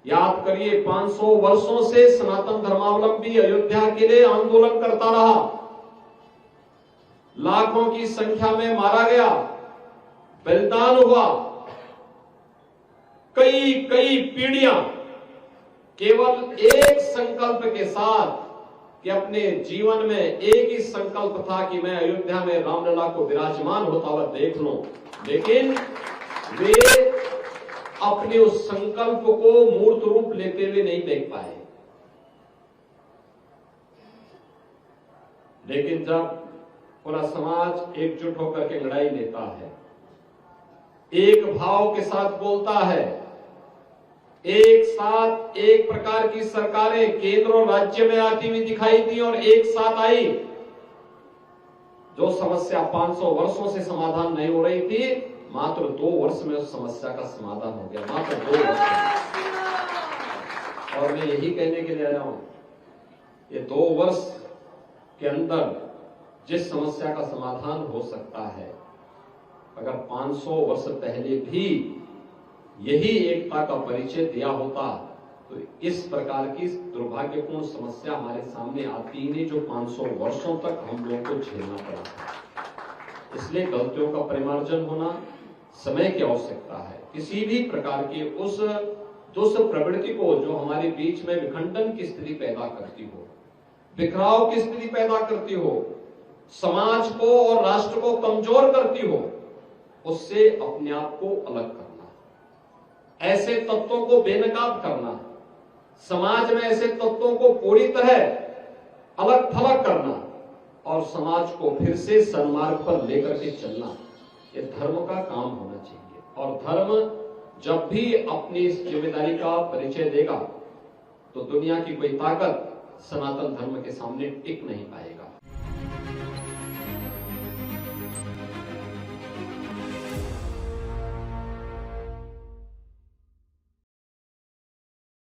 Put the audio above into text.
याद करिए, 500 वर्षों से सनातन धर्मावलंबी अयोध्या के लिए आंदोलन करता रहा, लाखों की संख्या में मारा गया, बलिदान हुआ, कई कई पीढ़ियां केवल एक संकल्प के साथ कि अपने जीवन में एक ही संकल्प था कि मैं अयोध्या में रामलला को विराजमान होता हुआ देख लूं, लेकिन वे अपने उस संकल्प को मूर्त रूप लेते हुए नहीं देख पाए। लेकिन जब पूरा समाज एकजुट होकर के लड़ाई लेता है, एक भाव के साथ बोलता है, एक साथ एक प्रकार की सरकारें केंद्र और राज्य में आती हुई दिखाई दी और एक साथ आई, जो समस्या 500 वर्षों से समाधान नहीं हो रही थी, मात्र 2 वर्ष में उस समस्या का समाधान हो गया, मात्र 2 वर्ष में। और मैं यही कहने के लिए आया हूं, ये 2 वर्ष के अंदर जिस समस्या का समाधान हो सकता है, अगर 500 वर्ष पहले भी यही एकता का परिचय दिया होता तो इस प्रकार की दुर्भाग्यपूर्ण समस्या हमारे सामने आती ही नहीं, जो 500 वर्षों तक हम लोगों को झेलना पड़ा था। इसलिए गलतियों का परिमार्जन होना समय की आवश्यकता है। किसी भी प्रकार की उस प्रवृत्ति को जो हमारे बीच में विखंडन की स्थिति पैदा करती हो, बिखराव की स्थिति पैदा करती हो, समाज को और राष्ट्र को कमजोर करती हो, उससे अपने आप को अलग करना, ऐसे तत्वों को बेनकाब करना, समाज में ऐसे तत्वों को पूरी तरह अलग थलग करना और समाज को फिर से सन्मार्ग पर लेकर के चलना, ये धर्म का काम होना चाहिए। और धर्म जब भी अपनी इस जिम्मेदारी का परिचय देगा तो दुनिया की कोई ताकत सनातन धर्म के सामने टिक नहीं पाएगा।